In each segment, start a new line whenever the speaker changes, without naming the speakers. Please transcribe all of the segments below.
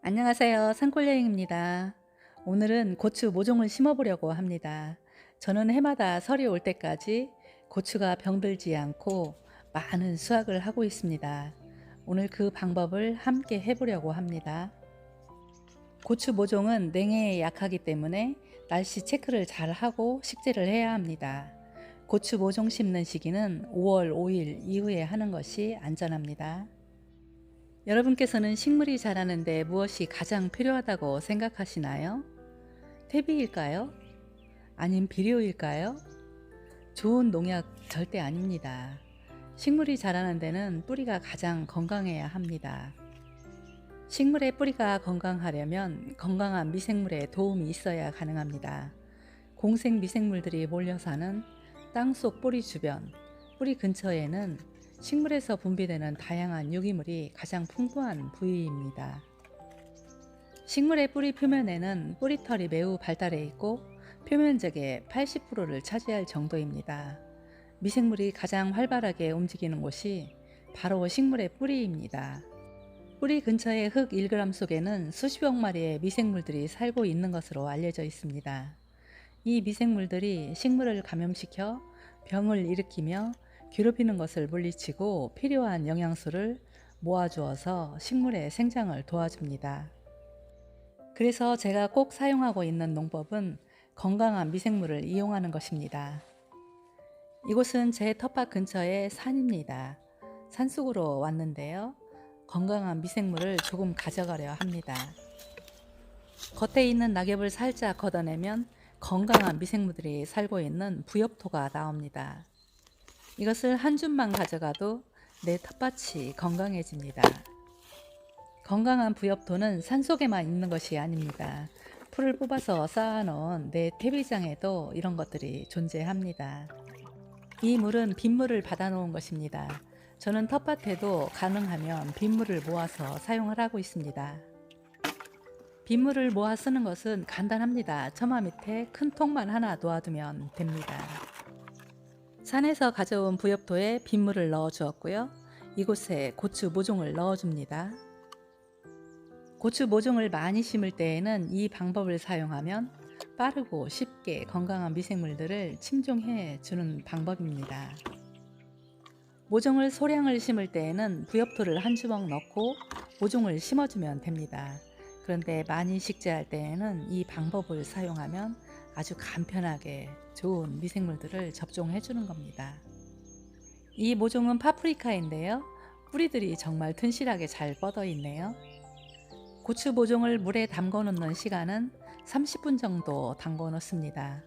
안녕하세요. 산골여행입니다. 오늘은 고추 모종을 심어보려고 합니다. 저는 해마다 설이 올 때까지 고추가 병들지 않고 많은 수확을 하고 있습니다. 오늘 그 방법을 함께 해보려고 합니다. 고추 모종은 냉해에 약하기 때문에 날씨 체크를 잘 하고 식재를 해야 합니다. 고추 모종 심는 시기는 5월 5일 이후에 하는 것이 안전합니다. 여러분께서는 식물이 자라는데 무엇이 가장 필요하다고 생각하시나요? 퇴비일까요? 아님 비료일까요? 좋은 농약 절대 아닙니다. 식물이 자라는 데는 뿌리가 가장 건강해야 합니다. 식물의 뿌리가 건강하려면 건강한 미생물의 도움이 있어야 가능합니다. 공생 미생물들이 몰려 사는 땅속 뿌리 주변, 뿌리 근처에는 식물에서 분비되는 다양한 유기물이 가장 풍부한 부위입니다. 식물의 뿌리 표면에는 뿌리털이 매우 발달해 있고 표면적의 80%를 차지할 정도입니다. 미생물이 가장 활발하게 움직이는 곳이 바로 식물의 뿌리입니다. 뿌리 근처의 흙 1g 속에는 수십억 마리의 미생물들이 살고 있는 것으로 알려져 있습니다. 이 미생물들이 식물을 감염시켜 병을 일으키며 괴롭히는 것을 물리치고 필요한 영양소를 모아주어서 식물의 생장을 도와줍니다. 그래서 제가 꼭 사용하고 있는 농법은 건강한 미생물을 이용하는 것입니다. 이곳은 제 텃밭 근처의 산입니다. 산속으로 왔는데요. 건강한 미생물을 조금 가져가려 합니다. 겉에 있는 낙엽을 살짝 걷어내면 건강한 미생물들이 살고 있는 부엽토가 나옵니다. 이것을 한 줌만 가져가도 내 텃밭이 건강해집니다. 건강한 부엽토는 산속에만 있는 것이 아닙니다. 풀을 뽑아서 쌓아놓은 내 퇴비장에도 이런 것들이 존재합니다. 이 물은 빗물을 받아놓은 것입니다. 저는 텃밭에도 가능하면 빗물을 모아서 사용을 하고 있습니다. 빗물을 모아 쓰는 것은 간단합니다. 처마 밑에 큰 통만 하나 놓아두면 됩니다. 산에서 가져온 부엽토에 빗물을 넣어 주었고요. 이곳에 고추 모종을 넣어 줍니다. 고추 모종을 많이 심을 때에는 이 방법을 사용하면 빠르고 쉽게 건강한 미생물들을 침종해 주는 방법입니다. 모종을 소량을 심을 때에는 부엽토를 한 주먹 넣고 모종을 심어주면 됩니다. 그런데 많이 식재할 때에는 이 방법을 사용하면 아주 간편하게 좋은 미생물들을 접종해 주는 겁니다. 이 모종은 파프리카인데요. 뿌리들이 정말 튼실하게 잘 뻗어 있네요. 고추 모종을 물에 담궈 놓는 시간은 30분 정도 담궈 놓습니다.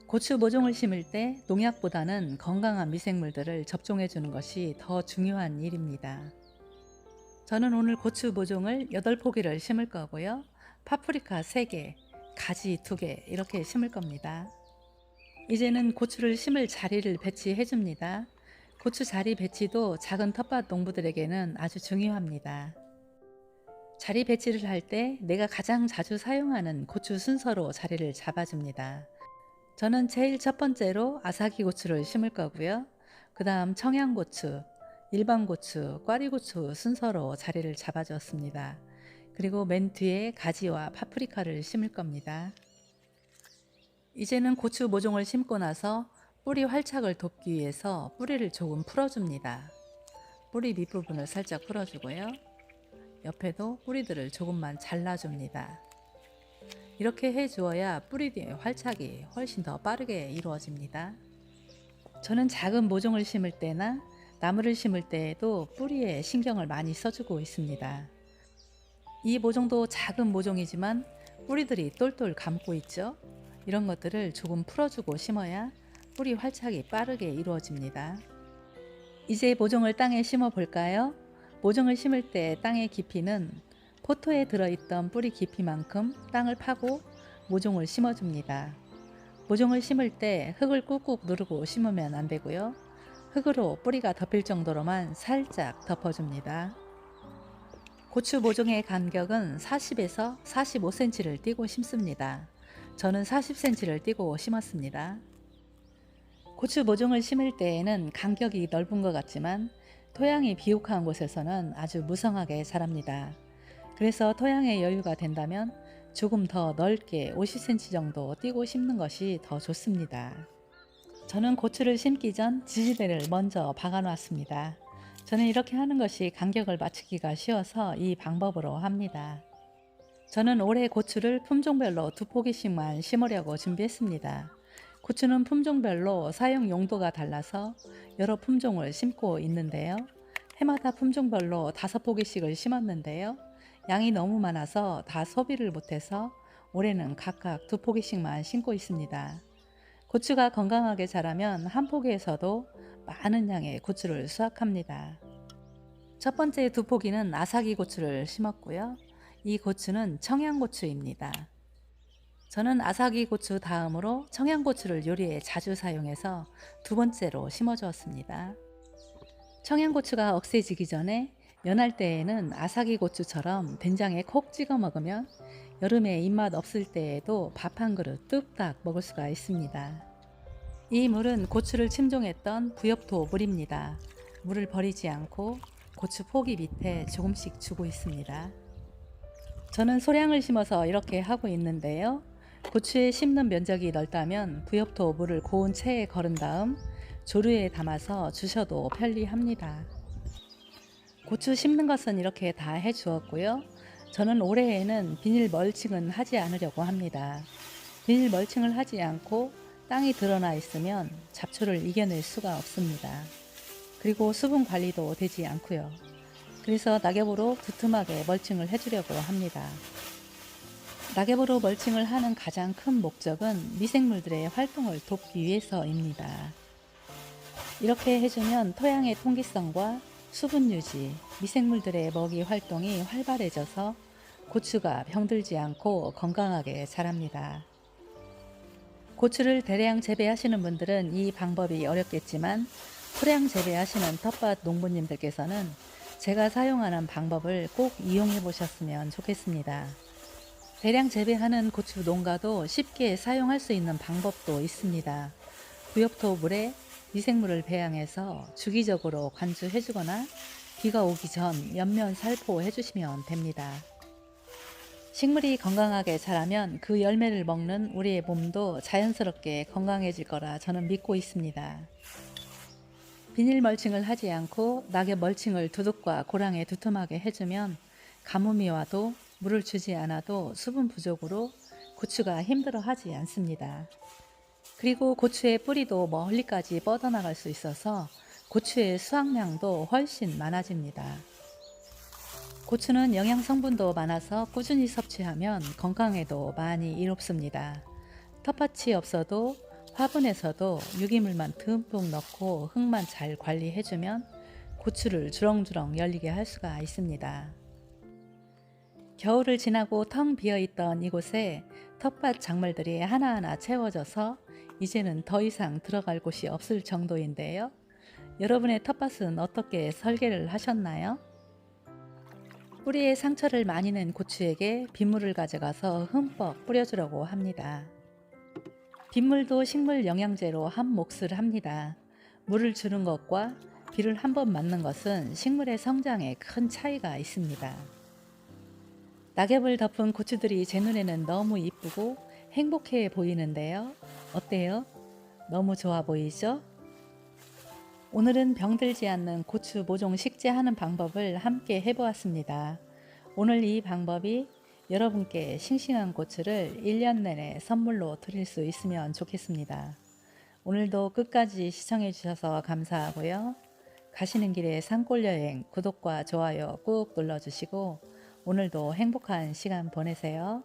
고추 모종을 심을 때 농약보다는 건강한 미생물들을 접종해 주는 것이 더 중요한 일입니다. 저는 오늘 고추 모종을 8포기를 심을 거고요. 파프리카 3개, 가지 2개 이렇게 심을 겁니다. 이제는 고추를 심을 자리를 배치해 줍니다. 고추 자리 배치도 작은 텃밭 농부들에게는 아주 중요합니다. 자리 배치를 할 때 내가 가장 자주 사용하는 고추 순서로 자리를 잡아줍니다. 저는 제일 첫 번째로 아사기 고추를 심을 거고요. 그 다음 청양고추, 일반고추, 꽈리고추 순서로 자리를 잡아주었습니다. 그리고 맨 뒤에 가지와 파프리카를 심을 겁니다. 이제는 고추 모종을 심고 나서 뿌리 활착을 돕기 위해서 뿌리를 조금 풀어줍니다. 뿌리 밑부분을 살짝 풀어주고요. 옆에도 뿌리들을 조금만 잘라줍니다. 이렇게 해주어야 뿌리 뒤에 활착이 훨씬 더 빠르게 이루어집니다. 저는 작은 모종을 심을 때나 나무를 심을 때에도 뿌리에 신경을 많이 써주고 있습니다. 이 모종도 작은 모종이지만 뿌리들이 똘똘 감고 있죠. 이런 것들을 조금 풀어주고 심어야 뿌리 활착이 빠르게 이루어집니다. 이제 모종을 땅에 심어 볼까요? 모종을 심을 때 땅의 깊이는 포토에 들어있던 뿌리 깊이만큼 땅을 파고 모종을 심어줍니다. 모종을 심을 때 흙을 꾹꾹 누르고 심으면 안 되고요. 흙으로 뿌리가 덮일 정도로만 살짝 덮어줍니다. 고추 모종의 간격은 40에서 45cm를 띄고 심습니다. 저는 40cm를 띄고 심었습니다. 고추 모종을 심을 때에는 간격이 넓은 것 같지만 토양이 비옥한 곳에서는 아주 무성하게 자랍니다. 그래서 토양에 여유가 된다면 조금 더 넓게 50cm 정도 띄고 심는 것이 더 좋습니다. 저는 고추를 심기 전 지지대를 먼저 박아 놨습니다. 저는 이렇게 하는 것이 간격을 맞추기가 쉬워서 이 방법으로 합니다. 저는 올해 고추를 품종별로 2포기씩만 심으려고 준비했습니다. 고추는 품종별로 사용 용도가 달라서 여러 품종을 심고 있는데요. 해마다 품종별로 5포기씩을 심었는데요. 양이 너무 많아서 다 소비를 못해서 올해는 각각 2포기씩만 심고 있습니다. 고추가 건강하게 자라면 한 포기에서도 많은 양의 고추를 수확합니다. 첫 번째 2포기는 아사기 고추를 심었고요. 이 고추는 청양고추입니다. 저는 아사기 고추 다음으로 청양고추를 요리에 자주 사용해서 두 번째로 심어주었습니다. 청양고추가 억세지기 전에 연할 때에는 아사기 고추처럼 된장에 콕 찍어 먹으면 여름에 입맛 없을 때에도 밥 한 그릇 뚝딱 먹을 수가 있습니다. 이 물은 고추를 침종했던 부엽토 물입니다. 물을 버리지 않고 고추 포기 밑에 조금씩 주고 있습니다. 저는 소량을 심어서 이렇게 하고 있는데요. 고추에 심는 면적이 넓다면 부엽토 물을 고운 체에 걸은 다음 조류에 담아서 주셔도 편리합니다. 고추 심는 것은 이렇게 다 해주었고요. 저는 올해에는 비닐 멀칭은 하지 않으려고 합니다. 비닐 멀칭을 하지 않고 땅이 드러나 있으면 잡초를 이겨낼 수가 없습니다. 그리고 수분 관리도 되지 않고요. 그래서 낙엽으로 두툼하게 멀칭을 해주려고 합니다. 낙엽으로 멀칭을 하는 가장 큰 목적은 미생물들의 활동을 돕기 위해서입니다. 이렇게 해주면 토양의 통기성과 수분 유지, 미생물들의 먹이 활동이 활발해져서 고추가 병들지 않고 건강하게 자랍니다. 고추를 대량 재배하시는 분들은 이 방법이 어렵겠지만 소량 재배하시는 텃밭 농부님들께서는 제가 사용하는 방법을 꼭 이용해 보셨으면 좋겠습니다. 대량 재배하는 고추 농가도 쉽게 사용할 수 있는 방법도 있습니다. 부엽토 물에 미생물을 배양해서 주기적으로 관주해 주거나 비가 오기 전 옆면 살포해 주시면 됩니다. 식물이 건강하게 자라면 그 열매를 먹는 우리의 몸도 자연스럽게 건강해질 거라 저는 믿고 있습니다. 비닐 멀칭을 하지 않고 낙엽 멀칭을 두둑과 고랑에 두툼하게 해주면 가뭄이 와도 물을 주지 않아도 수분 부족으로 고추가 힘들어하지 않습니다. 그리고 고추의 뿌리도 멀리까지 뻗어나갈 수 있어서 고추의 수확량도 훨씬 많아집니다. 고추는 영양 성분도 많아서 꾸준히 섭취하면 건강에도 많이 이롭습니다. 텃밭이 없어도 화분에서도 유기물만 듬뿍 넣고 흙만 잘 관리해주면 고추를 주렁주렁 열리게 할 수가 있습니다. 겨울을 지나고 텅 비어있던 이곳에 텃밭 작물들이 하나하나 채워져서 이제는 더 이상 들어갈 곳이 없을 정도인데요. 여러분의 텃밭은 어떻게 설계를 하셨나요? 뿌리에 상처를 많이 낸 고추에게 빗물을 가져가서 흠뻑 뿌려주려고 합니다. 빗물도 식물 영양제로 한 몫을 합니다. 물을 주는 것과 비를 한 번 맞는 것은 식물의 성장에 큰 차이가 있습니다. 낙엽을 덮은 고추들이 제 눈에는 너무 이쁘고 행복해 보이는데요. 어때요? 너무 좋아 보이죠? 오늘은 병들지 않는 고추 모종 식재하는 방법을 함께 해보았습니다. 오늘 이 방법이 여러분께 싱싱한 고추를 1년 내내 선물로 드릴 수 있으면 좋겠습니다. 오늘도 끝까지 시청해 주셔서 감사하고요. 가시는 길에 산골여행 구독과 좋아요 꾹 눌러주시고 오늘도 행복한 시간 보내세요.